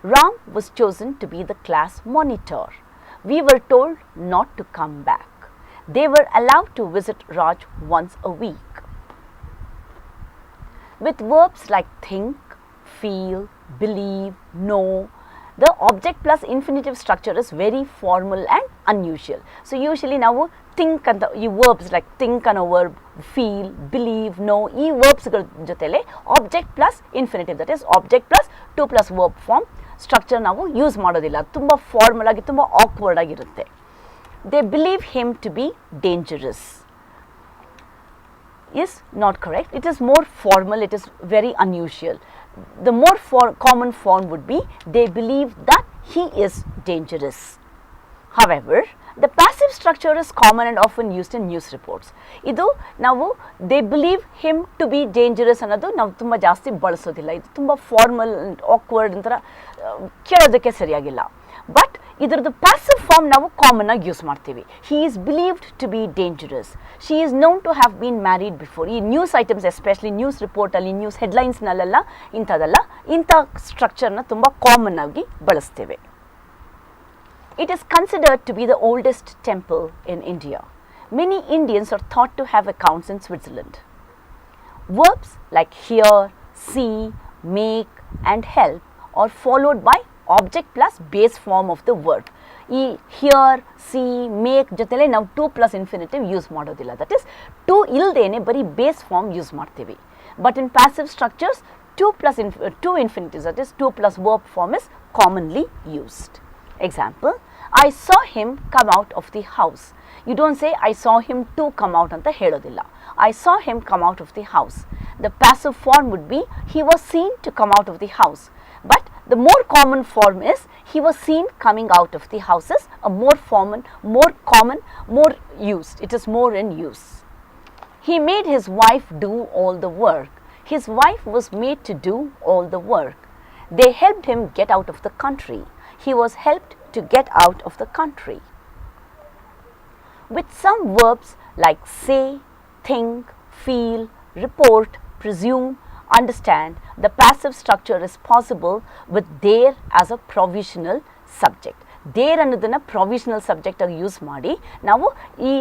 Ram was chosen to be the class monitor. We were told not to come back. They were allowed to visit Raj once a week. With verbs like think, feel, believe, know, the object plus infinitive structure is very formal and unusual. So, usually now think and the verbs like think and a verb, feel, believe, know, these verbs jotele object plus infinitive, that is object plus 2 plus verb form structure ನಾವು use ಮಾಡೋದಿಲ್ಲ. ತುಂಬ formal ಆಗಿ ತುಂಬ awkward ಆಗಿರುತ್ತೆ. They believe him to be dangerous is not correct. It is more formal, it is very unusual. The more common form would be they believe that he is dangerous. However, the passive structure is common and often used in news reports. Idu ನಾವು they believe him to be dangerous ಅನ್ನೋದು ನಾವು ತುಂಬ ಜಾಸ್ತಿ ಬಳಸೋದಿಲ್ಲ. ಇದು ತುಂಬ formal and awkward ಅಂತರ ಕೇಳೋದಕ್ಕೆ ಸರಿಯಾಗಿಲ್ಲ. ಬಟ್ ಇದರದ್ದು passive form ನಾವು ಕಾಮನ್ ಆಗಿ ಯೂಸ್ ಮಾಡ್ತೀವಿ. He is believed to be dangerous. She is known to have been married before. ಈ ನ್ಯೂಸ್ ಐಟಮ್ಸ್ ಎಸ್ಪೆಷಲಿ ನ್ಯೂಸ್ ರಿಪೋರ್ಟಲ್ಲಿ ನ್ಯೂಸ್ ಹೆಡ್ಲೈನ್ಸ್ನಲ್ಲೆಲ್ಲ ಇಂಥದೆಲ್ಲ ಇಂಥ ಸ್ಟ್ರಕ್ಚರ್ನ ತುಂಬ ಕಾಮನ್ ಆಗಿ ಬಳಸ್ತೇವೆ. It is considered to be the oldest temple in India. Many Indians are thought to have accounts in Switzerland. Verbs like hear, see, make and help are followed by object plus base form of the verb. Hear, see, make ಜೊತೆಲೆ ನಾವು 2 plus infinitive use ಮಾಡೋದಿಲ್ಲ. That is 2 ಇಲ್ದೇನೆ ಬರೀ base form use ಮಾಡ್ತೀವಿ. But in passive structures 2 infinitives, that is 2 plus verb form is commonly used. Example, I saw him come out of the house. You don't say I saw him to come out anta helodilla. I saw him come out of the house. The passive form would be he was seen to come out of the house. But the more common form is he was seen coming out of the house is a more common, more used. It is more in use. He made his wife do all the work. His wife was made to do all the work. They helped him get out of the country. He was helped to get out of the country. With some verbs like say, think, feel, report, presume, understand, the passive structure is possible with there as a provisional subject. There ಅನ್ನೋದನ್ನ provisional subject ಆಗಿ use ಮಾಡಿ ನಾವು ಈ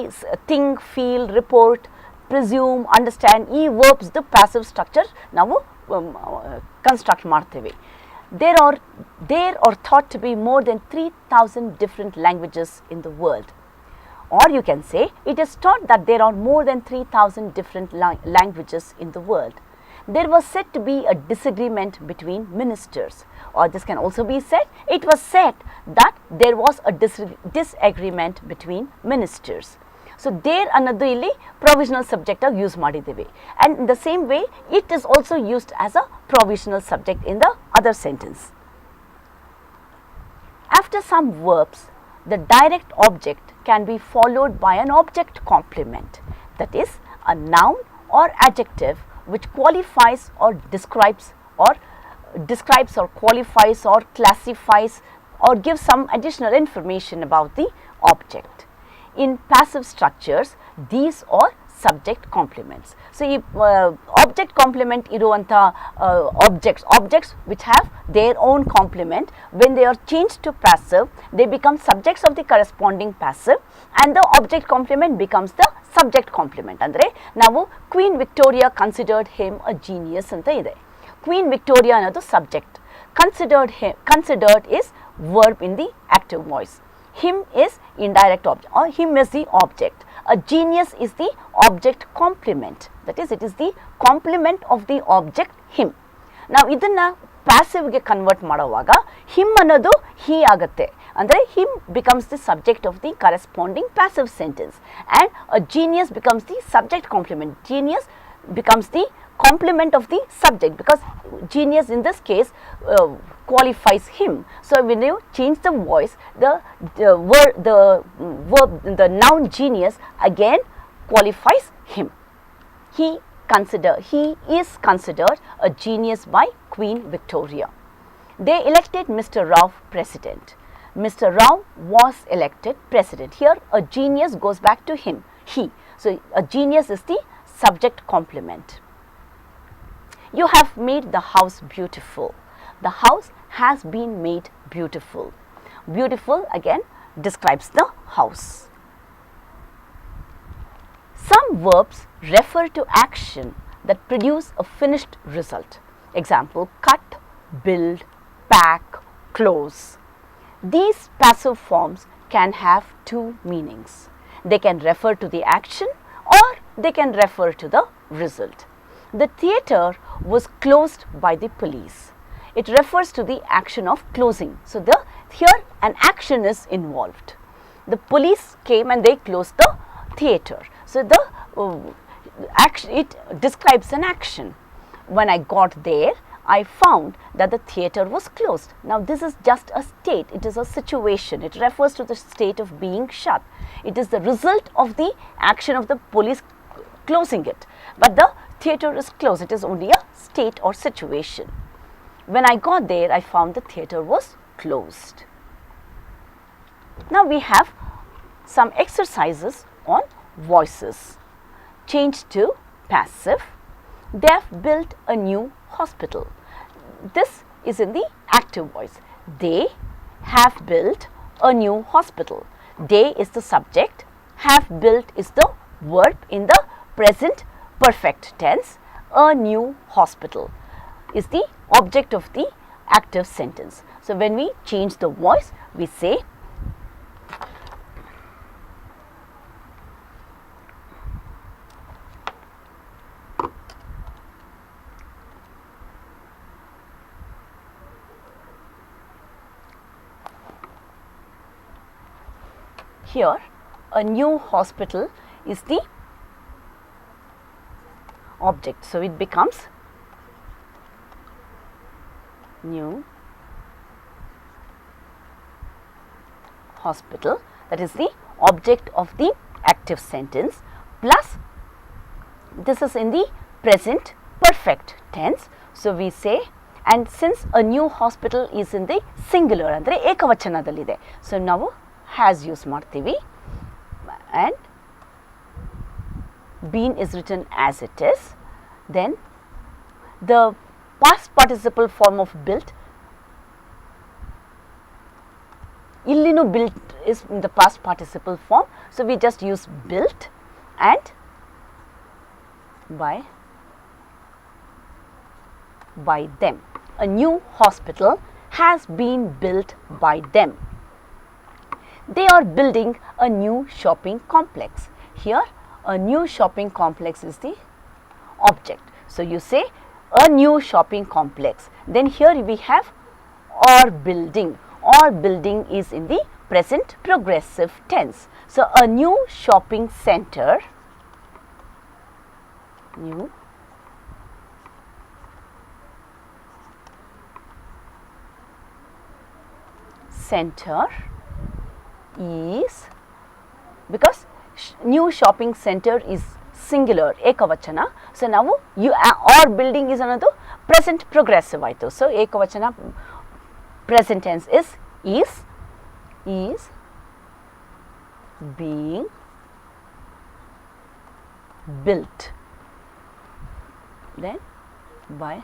think, feel, report, presume, understand ಈ verbs the passive structure ನಾವು construct ಮಾಡ್ತೇವೆ. There are thought to be more than 3,000 different languages in the world. Or you can say it is thought that there are more than 3,000 different languages in the world. There was said to be a disagreement between ministers. Or this can also be said, it was said that there was a disagreement between ministers. So, there ಅನ್ನೋದು ಇಲ್ಲಿ provisional subject ಆಗಿ use ಮಾಡಿದ್ದೇವೆ. And in the same way, it is also used as a provisional subject in the other sentence. After some verbs, the direct object can be followed by an object complement. That is, a noun or adjective which qualifies or describes or qualifies or classifies or gives some additional information about the object. In passive structures, these are subject complements. So, object complement iruvanta objects which have their own complement, when they are changed to passive, they become subjects of the corresponding passive and the object complement becomes the subject complement. Andre ನಾವು Queen Victoria considered him a genius ಅಂತ ಇದೆ. Queen Victoria ಅನ್ನೋದು subject. Considered is verb in the active voice. Him is indirect object or him is the object. A genius is the object complement. That is, it is the complement of the object him. Now, ಇದನ್ನ passive ಗೆ convert ಮಾಡುವಾಗ him ಅನ್ನೋದು he ಆಗುತ್ತೆ. ಅಂದರೆ him becomes the subject of the corresponding passive sentence and a genius becomes the subject complement. Genius becomes the complement of the subject because genius in this case qualifies him. So, when you change the voice, the noun genius again qualifies him. He is considered a genius by Queen Victoria. They elected Mr. Rao president. Mr. Rao was elected president. Here a genius goes back to him, he. So a genius is the subject complement. You have made the house beautiful. The house has been made beautiful. Beautiful again describes the house. Some verbs refer to action that produce a finished result. Example, cut, build, pack, close. These passive forms can have two meanings. They can refer to the action or they can refer to the result. The theatre was closed by the police. It refers to the action of closing. So here an action is involved. The police came and they closed the theatre. So it describes an action. When I got there, I found that the theatre was closed. Now this is just a state, it is a situation, it refers to the state of being shut. It is the result of the action of the police closing it. But the theatre is closed, it is only a state or situation. When I got there, I found the theatre was closed. Now we have some exercises on voices. Change to passive. They have built a new hospital. This is in the active voice. They have built a new hospital. They is the subject. Have built is the verb in the present perfect tense. A new hospital is the object of the active sentence. So when we change the voice, we say here a new hospital is the object. So it becomes new hospital, that is the object of the active sentence, plus this is in the present perfect tense. So we say, and since a new hospital is in the singular andre ekavachanadallide, so ನಾವು has use ಮಾಡ್ತೀವಿ and been is written as it is. Then the past participle form of built, illinu built is in the past participle form, so we just use built and by them. A new hospital has been built by them. They are building a new shopping complex. Here a new shopping complex is the object. So you say a new shopping complex. Then here we have or building. Or building is in the present progressive tense. So a new shopping center, new center is, because new shopping center is singular ekavachana, so now you or building is another present progressive aito. So ekavachana present tense is being built. Then by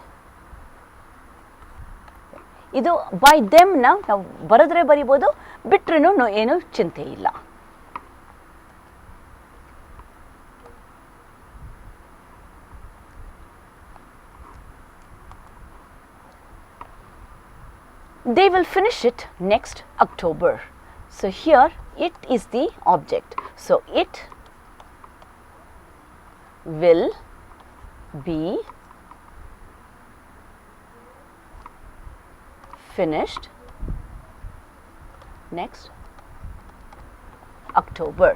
ಇದು by them ನಾವು ಬರೆದ್ರೆ ಬರಿಬೋದು, ಬಿಟ್ರೂ ಏನು ಚಿಂತೆ ಇಲ್ಲ. They will finish it next October. So here it is the object. So it will be finished next October.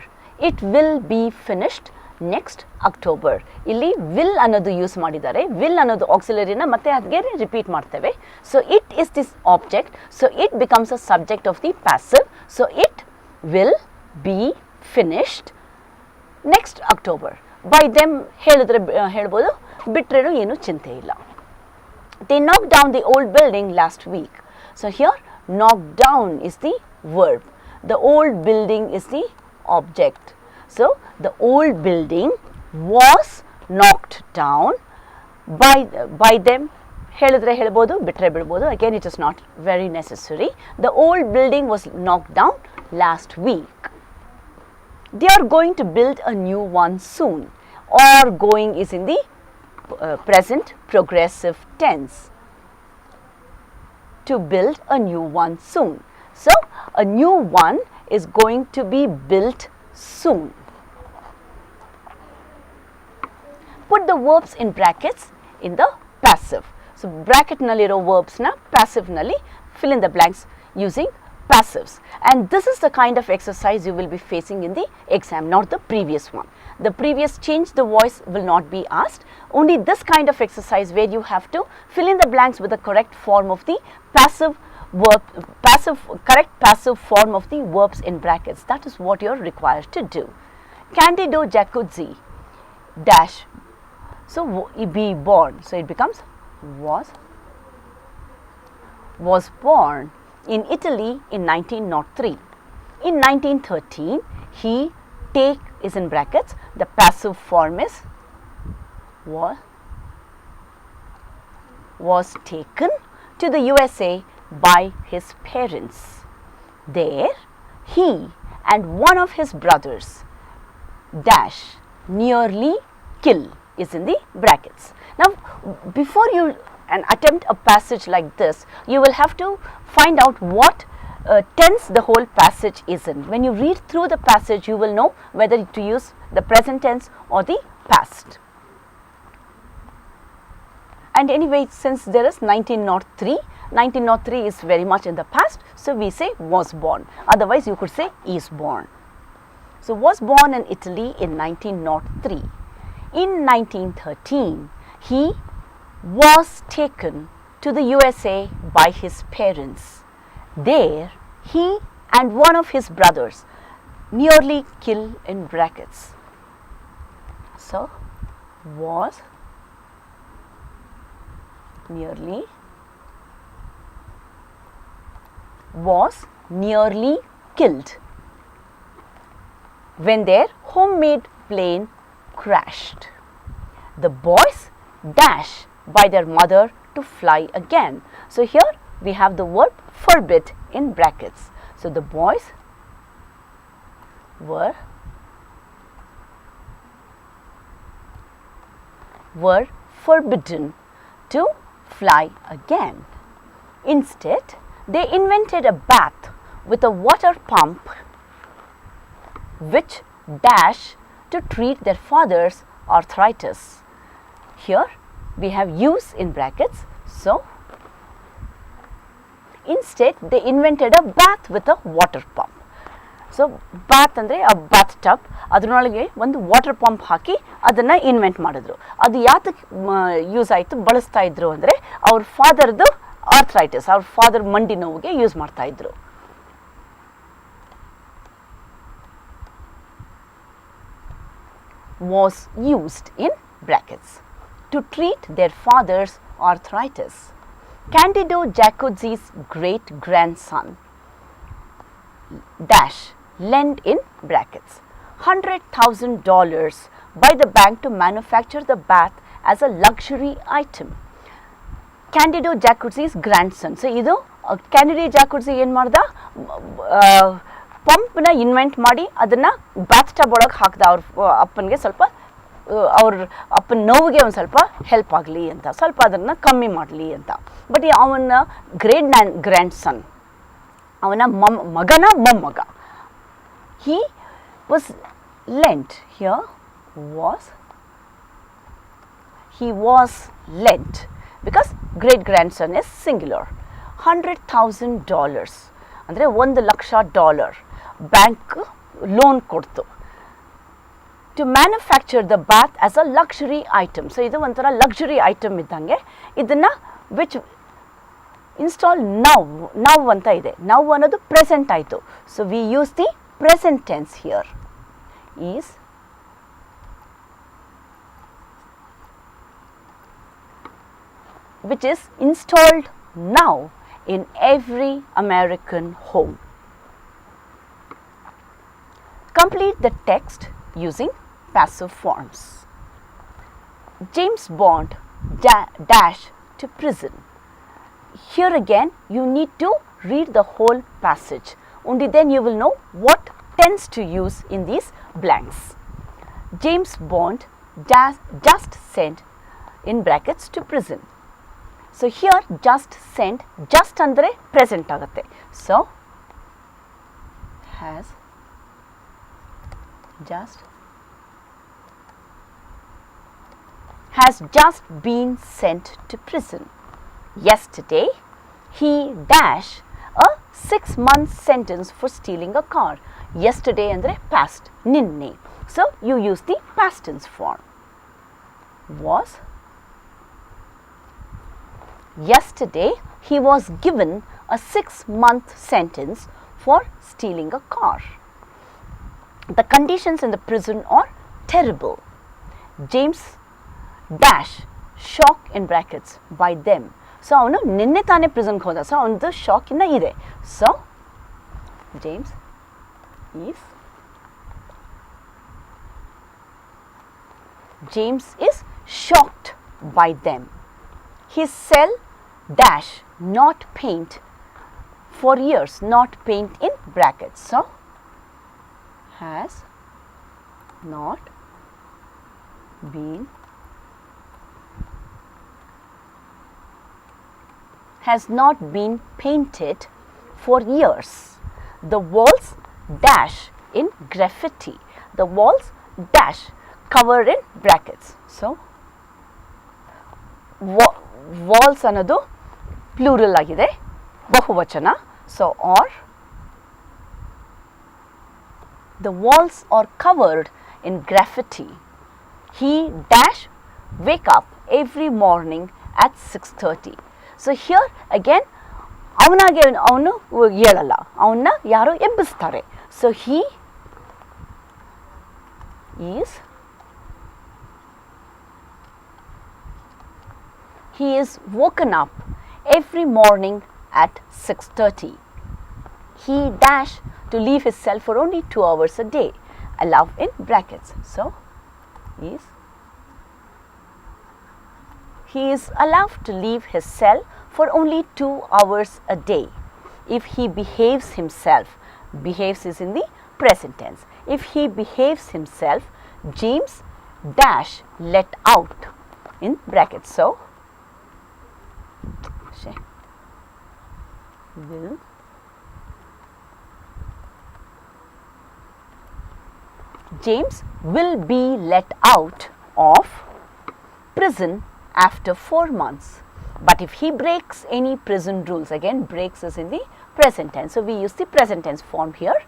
It will be finished next October. ಇಲ್ಲಿ will ಅನ್ನೋದು use ಮಾಡಿದ್ದಾರೆ. will ಅನ್ನೋದು auxiliary ನ ಮತ್ತೆ ಅದಕ್ಕೆ ರಿಪೀಟ್ ಮಾಡ್ತೇವೆ. So it is this object. So it becomes a subject of the passive. So it will be finished next October. By them ಹೇಳಿದ್ರೆ ಹೇಳ್ಬೋದು, ಬಿಟ್ರೇನು ಏನು ಚಿಂತೆ ಇಲ್ಲ. They knocked down the old building last week. So here knocked down is the verb. The old building is the object. So the old building was knocked down by them. ಹೇಳಿದ್ರೆ ಹೇಳ್ಬೋದು, ಬಿಟ್ಟರೆ ಬಿಡ್ಬೋದು. Again, it is not very necessary. The old building was knocked down last week. They are going to build a new one soon. Or going is in the present progressive tense. To build a new one soon. So, a new one is going to be built soon. Put the verbs in brackets in the passive. So, bracket nalliro verbs na passive nalli fill in the blanks using passives, and this is the kind of exercise you will be facing in the exam, not the previous one. The previous change the voice will not be asked, only this kind of exercise where you have to fill in the blanks with the correct form of the passive verb, correct passive form of the verbs in brackets. That is what you are required to do. Candido Jacuzzi dash, so be born, so it becomes was born in Italy in 1903. In 1913, he take is in brackets, the passive form is was taken to the USA by his parents. There, he and one of his brothers dash nearly kill is in the brackets. Now, before you attempt a passage like this, you will have to find out what tense the whole passage is in. When you read through the passage, you will know whether to use the present tense or the past. And anyway, since there is 1903 is very much in the past, so we say was born. Otherwise, you could say is born. So, was born in Italy in 1903. In 1913, he was taken to the USA by his parents. There, he and one of his brothers nearly kill in brackets. So, was nearly killed when their homemade plane crashed. The boys dash by their mother to fly again. So, here we have the verb forbid in brackets. So, the boys were forbidden to fly again. Instead, they invented a bath with a water pump which dash to treat their father's arthritis. Here we have use in brackets. So, instead they invented a bath with a water pump. So, bath andre a bathtub, ಅದರೊಳಗೆ ಒಂದು water pump ಹಾಕಿ ಅದನ್ನು invent ಮಾಡಿದ್ರು. ಅದು ಯಾತಕ್ಕೆ use ಆಯಿತು, ಬಳಸ್ತಾ ಇದ್ರು ಅಂದರೆ ಅವ್ರ ಫಾದರ್ದು ಆರ್ಥ್ರೈಟಿಸ್, ಅವ್ರ ಫಾದರ್ ಮಂಡಿ ನೋವಿಗೆ ಯೂಸ್ ಮಾಡ್ತಾ ಇದ್ರು. Was used in brackets to treat their father's arthritis. Candido Jacuzzi's great grandson dash lent in brackets $100,000 by the bank to manufacture the bath as a luxury item. Candido Jacuzzi's grandson. So, idu Candido Jacuzzi ಏನು ಮಾಡ್ದ, ಪಂಪ್ನ invent ಮಾಡಿ ಅದನ್ನು ಬ್ಯಾತ್ tub ಒಳಗೆ ಹಾಕ್ದ. ಅವ್ರ ಅಪ್ಪನಿಗೆ ಸ್ವಲ್ಪ, ಅವ್ರ ಅಪ್ಪನ ನೋವಿಗೆ ಒಂದು ಸ್ವಲ್ಪ ಹೆಲ್ಪ್ ಆಗಲಿ ಅಂತ, ಸ್ವಲ್ಪ ಅದನ್ನು ಕಮ್ಮಿ ಮಾಡಲಿ ಅಂತ. ಬಟ್ ಅವನ ಗ್ರ್ಯಾಂಡ್ ಸನ್, ಅವನ ಮಗನ ಮೊಮ್ಮಗ, he was lent. Here he was lent because great grandson is singular. $100,000 ಅಂದರೆ $1,00,000 ಬ್ಯಾಂಕ್ ಲೋನ್ ಕೊಡ್ತು. To manufacture the bath as a luxury item. So ಇದು ಒಂಥರ ಲಕ್ಸುರಿ ಐಟಮ್ ಇದ್ದಂಗೆ. ಇದನ್ನು ವಿಚ್ ಇನ್ಸ್ಟಾಲ್ ನೌ ಅಂತ ಇದೆ. ನೌ ಅನ್ನೋದು ಪ್ರೆಸೆಂಟ್ ಆಯಿತು. So we use the present tense here. Is which is installed now in every American home. Complete the text using passive forms. James Bond dash to prison. Here again you need to read the whole passage. Only then you will know what tense to use in these blanks. James Bond just sent in brackets to prison. So here just sent, just andre present agate. So has just been sent to prison. Yesterday he dash a 6-month sentence for stealing a car. Yesterday andre past, ninne. So you use the past tense form. Was. Yesterday he was given a 6-month sentence for stealing a car. The conditions in the prison are terrible. James dash shock in brackets by them. So avanu ninne tane prison hoda. So avandu shock inna ide. So James is shocked by them. His cell dash not paint for years, not paint in brackets. So has not been painted for years. The walls dash in graffiti. The walls dash covered in brackets. So walls anadu plural agide, bahuvachana. So or the walls are covered in graffiti. He dash wake up every morning at 6:30. So here again avanage avanu helalla, avanna yaro ebbistare. So he is woken up every morning at 6:30. He dash to leave his cell for only 2 hours a day, allowed in brackets. So he is allowed to leave his cell for only 2 hours a day if he behaves himself. Behaves is in the present tense. If he behaves himself, James dash let out in brackets. So will James will be let out of prison after 4 months. But if he breaks any prison rules, again breaks is in the present tense. So we use the present tense form here.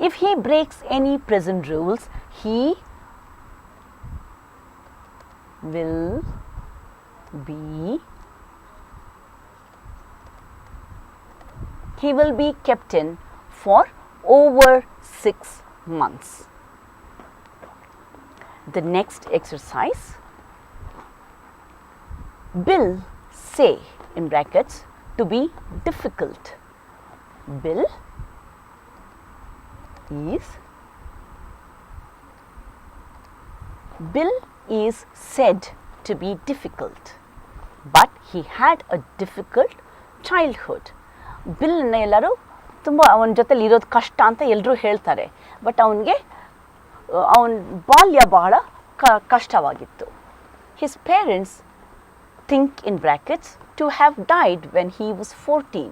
If he breaks any prison rules, he will be kept in for over 6 months. The next exercise, Bill say in brackets to be difficult. Bill is said to be difficult, but he had a difficult childhood. Bill na ellaru ತುಂಬಾ ಅವನ ಜೊತೆಲಿ ಇರೋದು ಕಷ್ಟ ಅಂತ ಎಲ್ಲರೂ ಹೇಳ್ತಾರೆ. But ಅವನಿಗೆ ಅವನ ಬಾಲ್ಯ ಬಹಳ ಕಷ್ಟವಾಗಿತ್ತು. His parents think in brackets to have died when he was 14.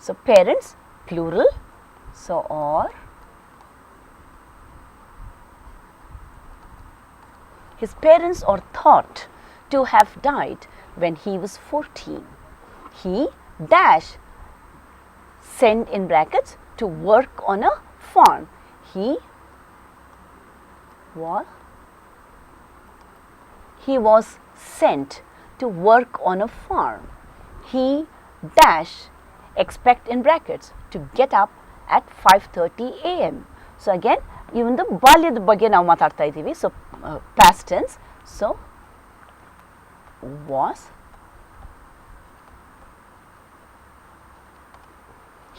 So parents plural. So or his parents are thought to have died when he was 14. He dash sent in brackets to work on a farm. He was sent to work on a farm. He dash expect in brackets to get up at 5:30 a.m. So again even the balyada ಬಗ್ಗೆ ನಾವು ಮಾತಾಡ್ತಾ ಇದ್ದೀವಿ. So past tense. So was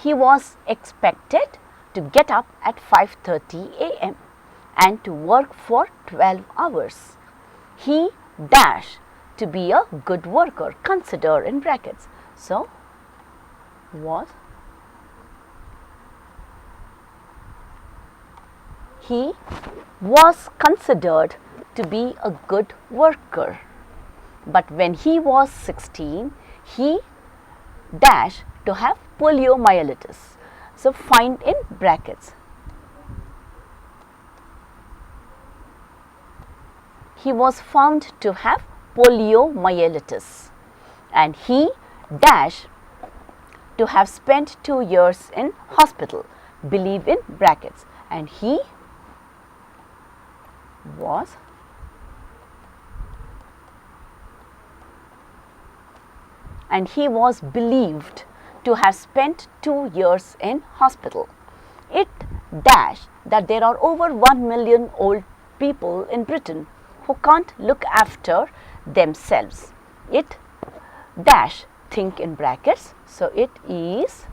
he was expected to get up at 5:30 a.m. and to work for 12 hours. He dash to be a good worker, consider in brackets. So, he was considered to be a good worker. But when he was 16, he dash to have poliomyelitis. So, find in brackets. He was found to have poliomyelitis and he dash to have spent 2 years in hospital, believe in brackets, and he was believed to have spent 2 years in hospital. It dash that there are over 1 million old people in Britain who can't look after themselves. It dash think in brackets. So, it is